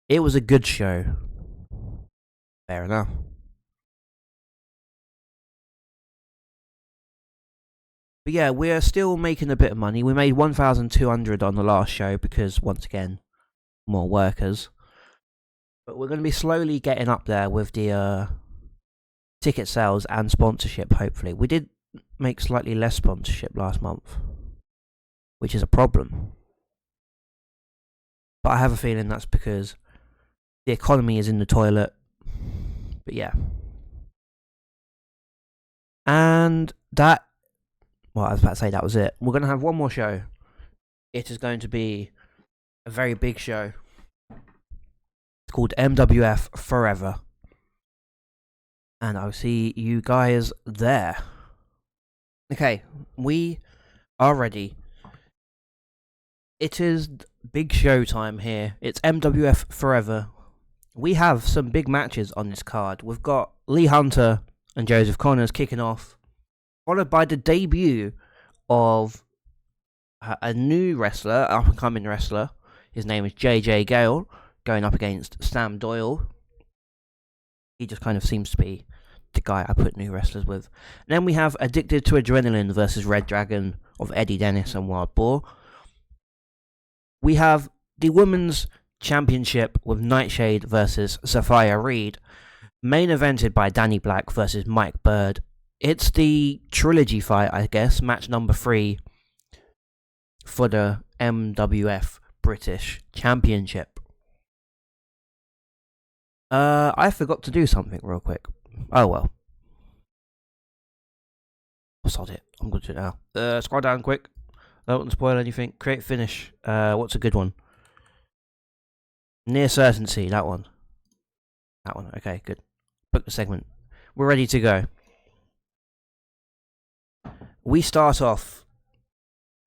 [SPEAKER 1] It was a good show. Fair enough. But yeah, we're still making a bit of money. We made $1,200 on the last show because, once again, more workers. But we're going to be slowly getting up there with the ticket sales and sponsorship, hopefully. We did make slightly less sponsorship last month, which is a problem. but I have a feeling that's because the economy is in the toilet. But yeah. And that, well, I was about to say that was it. We're going to have one more show. It is going to be a very big show. It's called MWF Forever. And I'll see you guys there. Okay, we are ready. It is big show time here. It's MWF Forever. We have some big matches on this card. We've got Lee Hunter and Joseph Connors kicking off, followed by the debut of a new wrestler, up-and-coming wrestler. His name is JJ Gale, going up against Sam Doyle. He just kind of seems to be the guy I put new wrestlers with. And then we have Addicted to Adrenaline versus Red Dragon of Eddie Dennis and Wild Boar. We have the Women's Championship with Nightshade versus Sophia Reed, main evented by Danny Black versus Mike Bird. It's the trilogy fight, I guess, match number 3 for the MWF British Championship. I forgot to do something real quick. Oh well. I'll sod it. I'm going to do it now. Scroll down quick. I don't want to spoil anything. Create finish. What's a good one? Near certainty. That one. That one. Okay, good. Book the segment. We're ready to go. We start off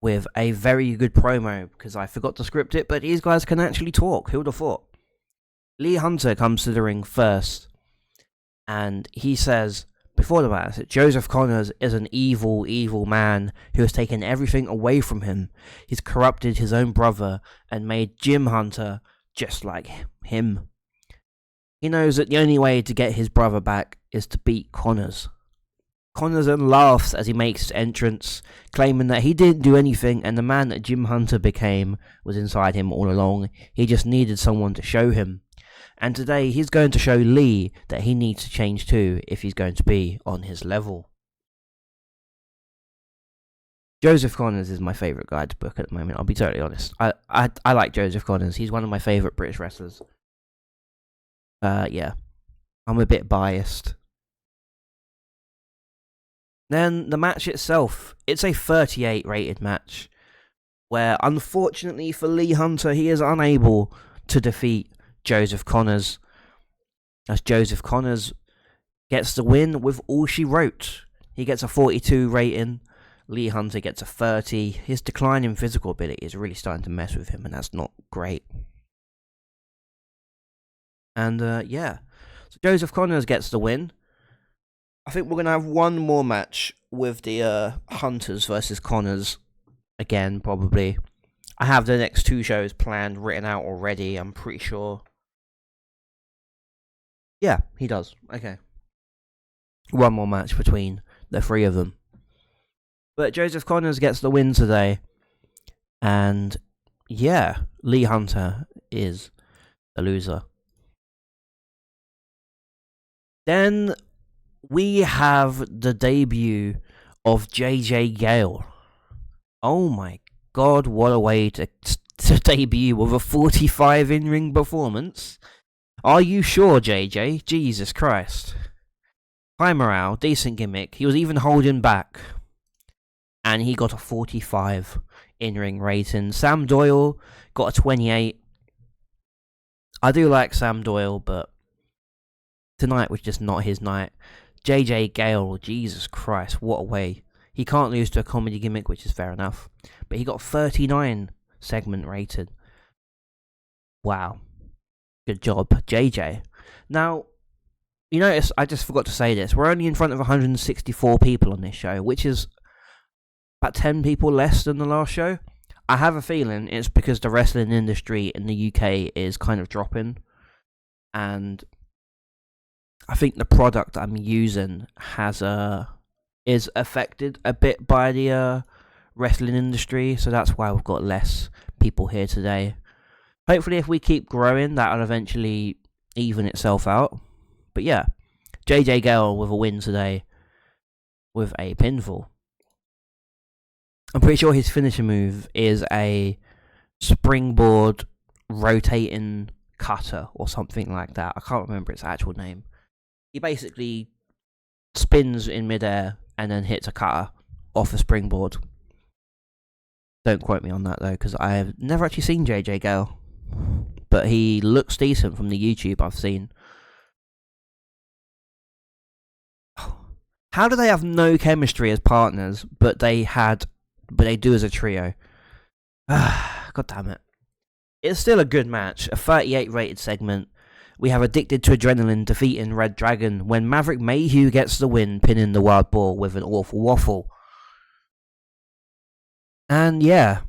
[SPEAKER 1] with a very good promo because I forgot to script it, but these guys can actually talk. Who would have thought? Lee Hunter comes to the ring first, and he says, before the match, that Joseph Connors is an evil, evil man who has taken everything away from him. He's corrupted his own brother and made Jim Hunter just like him. He knows that the only way to get his brother back is to beat Connors. Connors then laughs as he makes his entrance, claiming that he didn't do anything and the man that Jim Hunter became was inside him all along. He just needed someone to show him. And today he's going to show Lee that he needs to change too if he's going to be on his level. Joseph Connors is my favourite guy to book at the moment, I'll be totally honest. I like Joseph Connors. He's one of my favourite British wrestlers. Yeah. I'm a bit biased. Then the match itself, it's a 38 rated match, where unfortunately for Lee Hunter, he is unable to defeat Joseph Connors, as Joseph Connors gets the win with All She Wrote. He gets a 42 rating, Lee Hunter gets a 30. His decline in physical ability is really starting to mess with him, and that's not great. And yeah, so Joseph Connors gets the win. I think we're going to have one more match with the Hunters versus Connors again, probably. I have the next 2 shows planned, written out already, I'm pretty sure. Yeah, he does. Okay. One more match between the 3 of them. But Joseph Connors gets the win today. And yeah, Lee Hunter is the loser. Then we have the debut of JJ Gale. Oh my god, what a way to debut with a 45 in-ring performance. Are you sure, JJ? Jesus Christ. High morale, decent gimmick. He was even holding back. And he got a 45 in-ring rating. Sam Doyle got a 28. I do like Sam Doyle, but tonight was just not his night. JJ Gale, Jesus Christ, what a way. He can't lose to a comedy gimmick, which is fair enough. But he got 39 segment rated. Wow. Good job, JJ. Now, you notice, I just forgot to say this. We're only in front of 164 people on this show, which is about 10 people less than the last show. I have a feeling it's because the wrestling industry in the UK is kind of dropping. And I think the product I'm using is affected a bit by the wrestling industry, so that's why we've got less people here today. Hopefully, if we keep growing, that'll eventually even itself out. But yeah, JJ Gale with a win today with a pinfall. I'm pretty sure his finisher move is a springboard rotating cutter or something like that. I can't remember its actual name. He basically spins in midair and then hits a cutter off a springboard. Don't quote me on that though, because I have never actually seen JJ Gale, but he looks decent from the YouTube I've seen. How do they have no chemistry as partners, but they do as a trio? God damn it. It's still a good match, a 38 rated segment. We have Addicted to Adrenaline defeating Red Dragon when Maverick Mayhew gets the win, pinning the Wild Boar with an awful waffle. And yeah,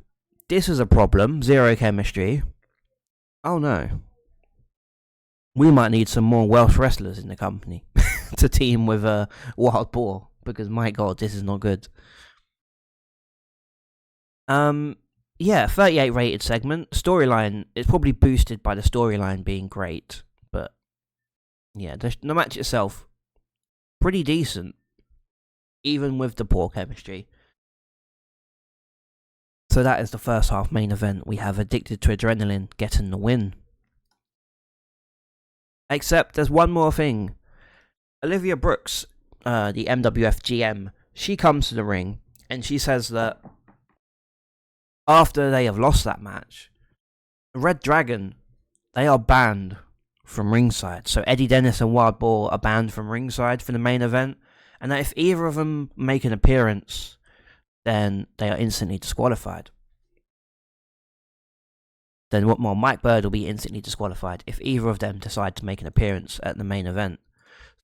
[SPEAKER 1] this is a problem. Zero chemistry. Oh no. We might need some more Welsh wrestlers in the company to team with a Wild Boar, because my god, this is not good. Yeah, 38 rated segment. Storyline is probably boosted by the storyline being great, but yeah, the match itself, pretty decent, even with the poor chemistry. So that is the first half main event. We have Addicted to Adrenaline getting the win. Except there's one more thing. Olivia Brooks, the MWF GM, she comes to the ring and she says that after they have lost that match, Red Dragon, they are banned from ringside. So Eddie Dennis and Wild Boar are banned from ringside for the main event, and that if either of them make an appearance, then they are instantly disqualified. Then Mike Bird will be instantly disqualified if either of them decide to make an appearance at the main event.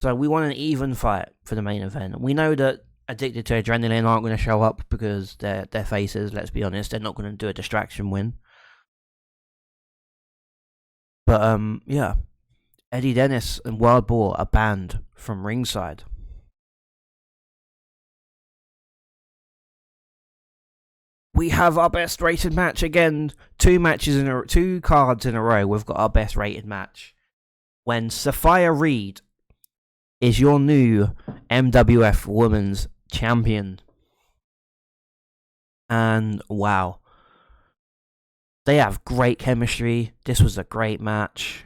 [SPEAKER 1] So we want an even fight for the main event. We know that Addicted to Adrenaline aren't going to show up because they're faces, let's be honest. They're not going to do a distraction win. But yeah, Eddie Dennis and Wild Boar are banned from ringside. We have our best rated match again. Two cards in a row. We've got our best rated match when Sophia Reed is your new MWF Women's Champion. And wow, they have great chemistry. This was a great match,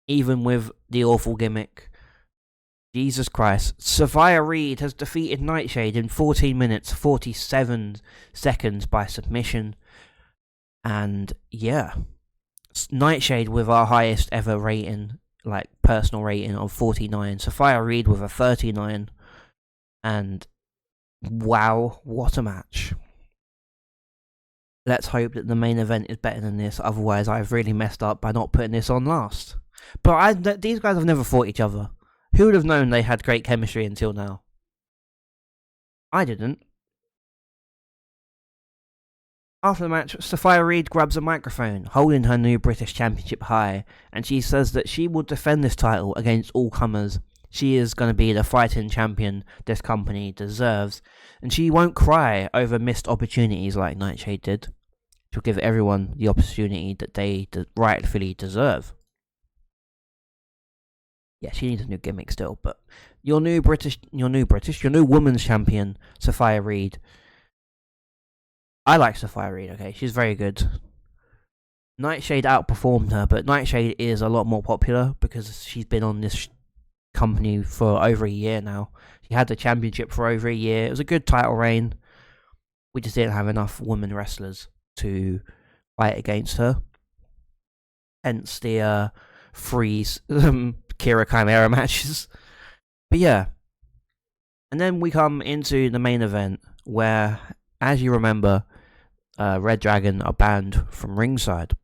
[SPEAKER 1] even with the awful gimmick. Jesus Christ. Sophia Reed has defeated Nightshade in 14 minutes, 47 seconds by submission. And yeah, Nightshade with our highest ever rating, like personal rating of 49. Sophia Reed with a 39. And wow, what a match. Let's hope that the main event is better than this. Otherwise, I've really messed up by not putting this on last. But these guys have never fought each other. Who would have known they had great chemistry until now? I didn't. After the match, Sophia Reed grabs a microphone, holding her new British Championship high, and she says that she will defend this title against all comers. She is going to be the fighting champion this company deserves, and she won't cry over missed opportunities like Nightshade did. She'll give everyone the opportunity that they rightfully deserve. Yeah, she needs a new gimmick still, but your new women's champion, Sophia Reed. I like Sophia Reed, okay? She's very good. Nightshade outperformed her, but Nightshade is a lot more popular because she's been on this company for over a year now. She had the championship for over a year. It was a good title reign. We just didn't have enough women wrestlers to fight against her. Hence the freeze Kira Chimera matches. But yeah. And then we come into the main event where, as you remember, Red Dragon are banned from ringside.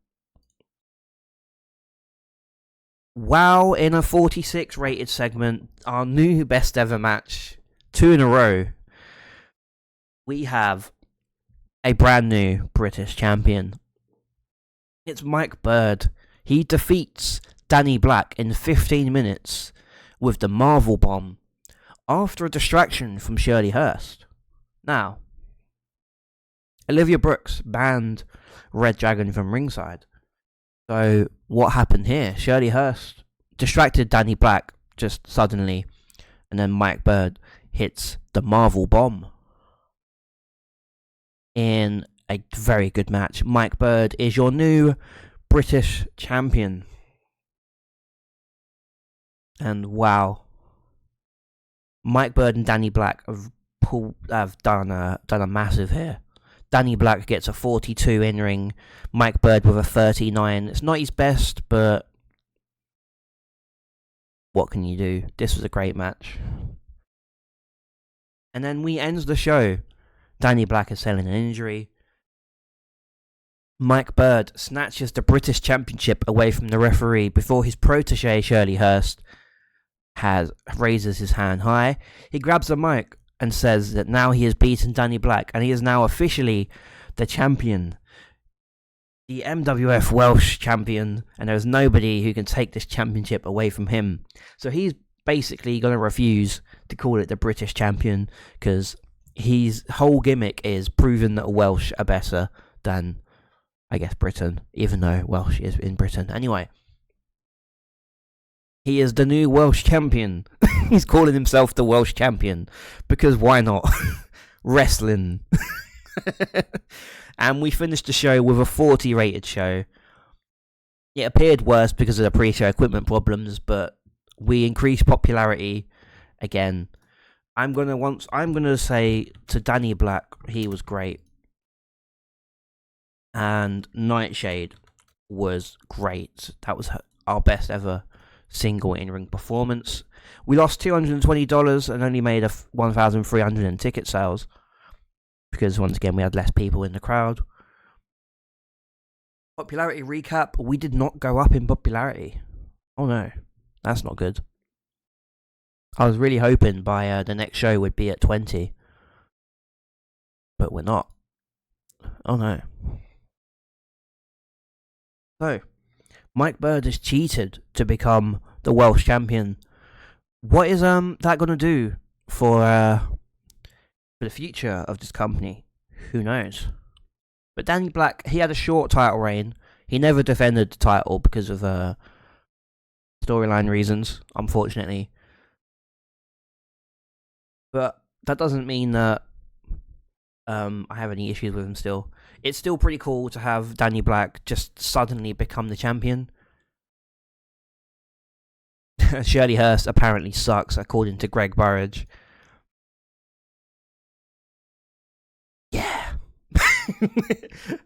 [SPEAKER 1] Wow, in a 46 rated segment, our new best ever match, 2 in a row, we have a brand new British champion. It's Mike Bird. He defeats Danny Black in 15 minutes with the Marvel Bomb after a distraction from Shirley Hurst. Now, Olivia Brooks banned Red Dragon from ringside. So, what happened here? Shirley Hurst distracted Danny Black just suddenly, and then Mike Bird hits the Marvel Bomb in a very good match. Mike Bird is your new British champion. And wow, Mike Bird and Danny Black have done a massive here. Danny Black gets a 42 in ring, Mike Bird with a 39. It's not his best, but what can you do? This was a great match. And then we end the show. Danny Black is selling an injury. Mike Bird snatches the British Championship away from the referee before his protege Shirley Hurst raises his hand high. He grabs the mic and says that now he has beaten Danny Black and he is now officially the champion, the MWF Welsh champion, and there is nobody who can take this championship away from him. So he's basically going to refuse to call it the British champion because his whole gimmick is proving that Welsh are better than, I guess, Britain, even though Welsh is in Britain. Anyway, he is the new Welsh champion. He's calling himself the Welsh champion because why not? Wrestling. And we finished the show with a 40 rated show. It appeared worse because of the pre-show equipment problems, but we increased popularity again. I'm gonna say to Danny Black, he was great. And Nightshade was great. That was our best ever single in-ring performance. We lost $220 and only made 1,300 in ticket sales because once again we had less people in the crowd. Popularity recap: we did not go up in popularity. Oh no, that's not good. I was really hoping by the next show we'd be at 20, but we're not. Oh no. So, Mike Bird has cheated to become the Welsh champion. What is that going to do for the future of this company? Who knows? But Danny Black, he had a short title reign. He never defended the title because of storyline reasons, unfortunately. But that doesn't mean that I have any issues with him still. It's still pretty cool to have Danny Black just suddenly become the champion. Shirley Hurst apparently sucks, according to Greg Burridge. Yeah.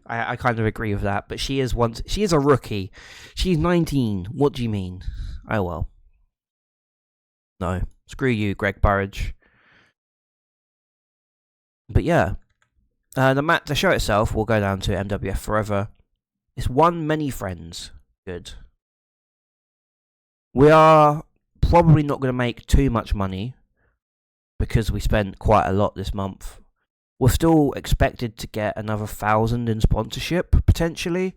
[SPEAKER 1] I kind of agree with that, but she is a rookie. She's 19. What do you mean? Oh well. No. Screw you, Greg Burridge. But yeah. The show itself will go down to MWF Forever. It's one many friends. Good. We are probably not going to make too much money because we spent quite a lot this month. We're still expected to get another 1,000 in sponsorship, potentially.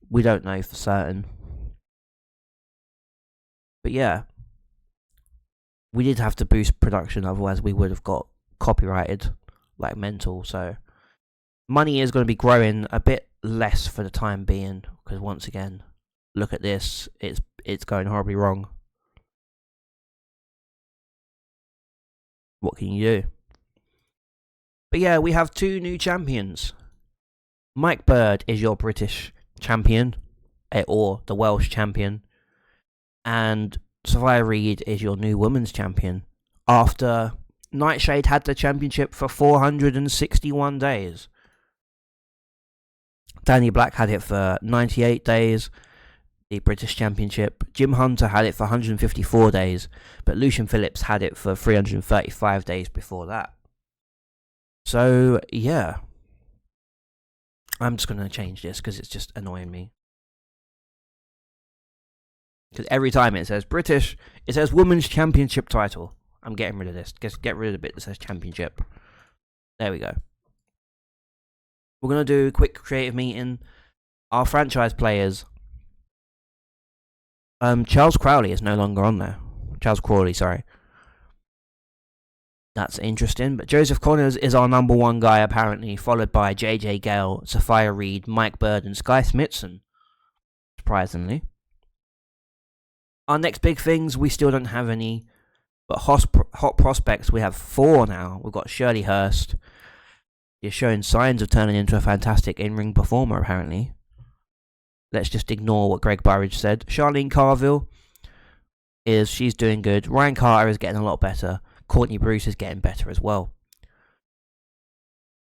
[SPEAKER 1] We don't know for certain. But yeah. We did have to boost production, otherwise we would have got copyrighted like mental. So money is going to be growing a bit less for the time being because once again, look at this, it's going horribly wrong. What can you do? But yeah, we have two new champions. Mike Bird is your British champion, or the Welsh champion, and Sophia Reed is your new women's champion after Nightshade had the championship for 461 days. Danny Black had it for 98 days, the British Championship. Jim Hunter had it for 154 days, but Lucian Phillips had it for 335 days before that. So, yeah. I'm just going to change this because it's just annoying me. Because every time it says British, it says Women's Championship title. I'm getting rid of this. Just get rid of the bit that says Championship. There we go. We're going to do a quick creative meeting. Our franchise players. Charles Crowley is no longer on there. Charles Crawley, sorry. That's interesting. But Joseph Connors is our number one guy, apparently, followed by JJ Gale, Sophia Reed, Mike Bird, and Sky Smithson. Surprisingly. Our next big things, we still don't have any. But hot prospects, we have 4 now. We've got Shirley Hurst. She's showing signs of turning into a fantastic in-ring performer, apparently. Let's just ignore what Greg Burridge said. Charlene Carville she's doing good. Ryan Carter is getting a lot better. Courtney Bruce is getting better as well.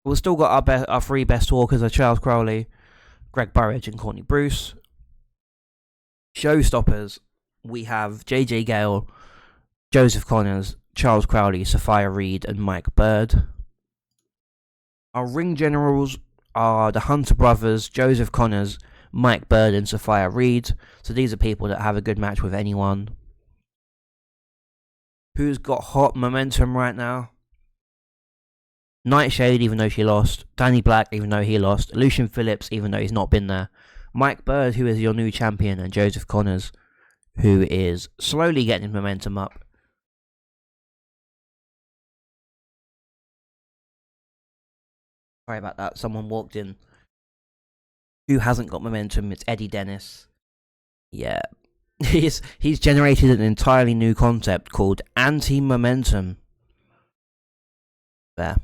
[SPEAKER 1] We've still got our three best talkers are Charles Crowley, Greg Burridge, and Courtney Bruce. Showstoppers, we have JJ Gale, Joseph Connors, Charles Crowley, Sophia Reed, and Mike Bird. Our ring generals are the Hunter brothers, Joseph Connors, Mike Bird, and Sophia Reed. So these are people that have a good match with anyone. Who's got hot momentum right now? Nightshade, even though she lost. Danny Black, even though he lost. Lucian Phillips, even though he's not been there. Mike Bird, who is your new champion. And Joseph Connors, who is slowly getting his momentum up. Sorry about that. Someone walked in. Who hasn't got momentum? It's Eddie Dennis. Yeah. He's generated an entirely new concept called anti-momentum. There.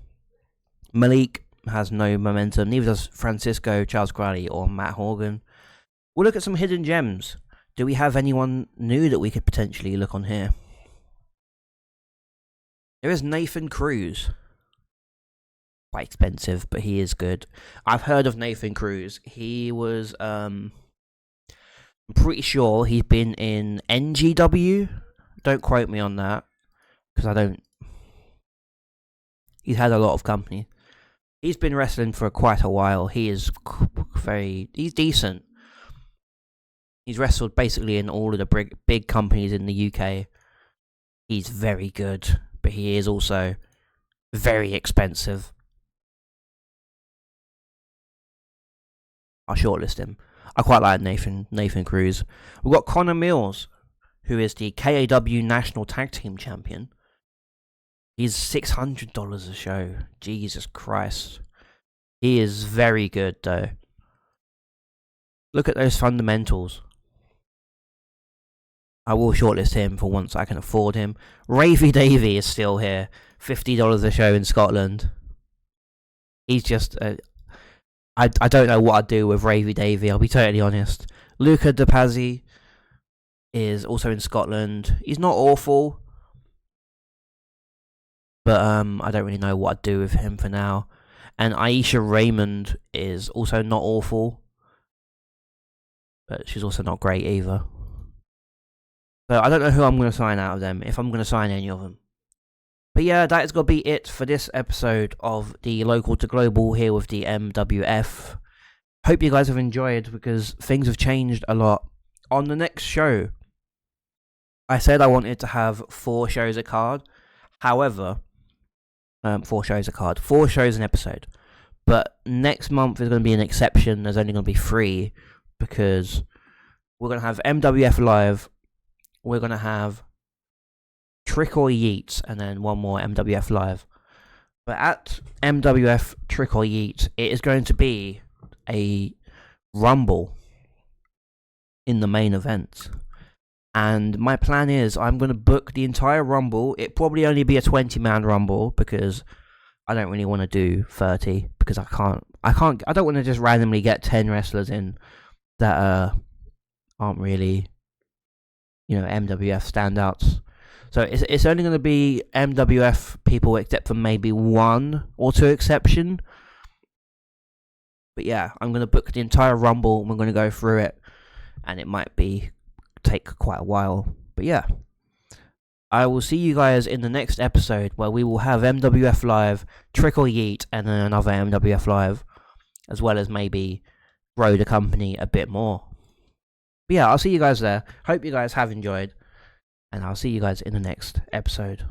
[SPEAKER 1] Malik has no momentum. Neither does Francisco, Charles Crowley, or Matt Horgan. We'll look at some hidden gems. Do we have anyone new that we could potentially look on here? There is Nathan Cruz. Quite expensive, but he is good. I've heard of Nathan Cruz. He was, I'm pretty sure he's been in NGW. Don't quote me on that, because I don't. He's had a lot of company. He's been wrestling for quite a while. He's decent. He's wrestled basically in all of the big companies in the UK. He's very good, but he is also very expensive. I'll shortlist him. I quite like Nathan Cruz. We've got Connor Mills, who is the KAW National Tag Team Champion. He's $600 a show. Jesus Christ. He is very good, though. Look at those fundamentals. I will shortlist him for once I can afford him. Ravy Davey is still here. $50 a show in Scotland. He's just... I don't know what I'd do with Ravy Davey, I'll be totally honest. Luca De Pazzi is also in Scotland. He's not awful, but I don't really know what I'd do with him for now. And Aisha Raymond is also not awful, but she's also not great either. So I don't know who I'm going to sign out of them, if I'm going to sign any of them. But yeah, that is going to be it for this episode of the Local to Global here with the MWF. Hope you guys have enjoyed, because things have changed a lot. On the next show, I said I wanted to have 4 shows a card. However, 4 shows a card, 4 shows an episode. But next month is going to be an exception. There's only going to be 3, because we're going to have MWF Live. We're going to have Trick or Yeet, and then one more MWF Live. But at MWF Trick or Yeet, it is going to be a Rumble in the main event. And my plan is I'm going to book the entire Rumble. It probably only be a 20-man Rumble, because I don't really want to do 30, because I don't want to just randomly get 10 wrestlers in that aren't really, MWF standouts. So it's only going to be MWF people, except for maybe 1 or 2 exception. But yeah, I'm going to book the entire Rumble, and we're going to go through it. And it might take quite a while. But yeah, I will see you guys in the next episode, where we will have MWF Live, Trick or Yeet, and then another MWF Live, as well as maybe grow the company a bit more. But yeah, I'll see you guys there. Hope you guys have enjoyed. And I'll see you guys in the next episode.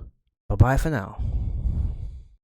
[SPEAKER 1] Bye-bye for now.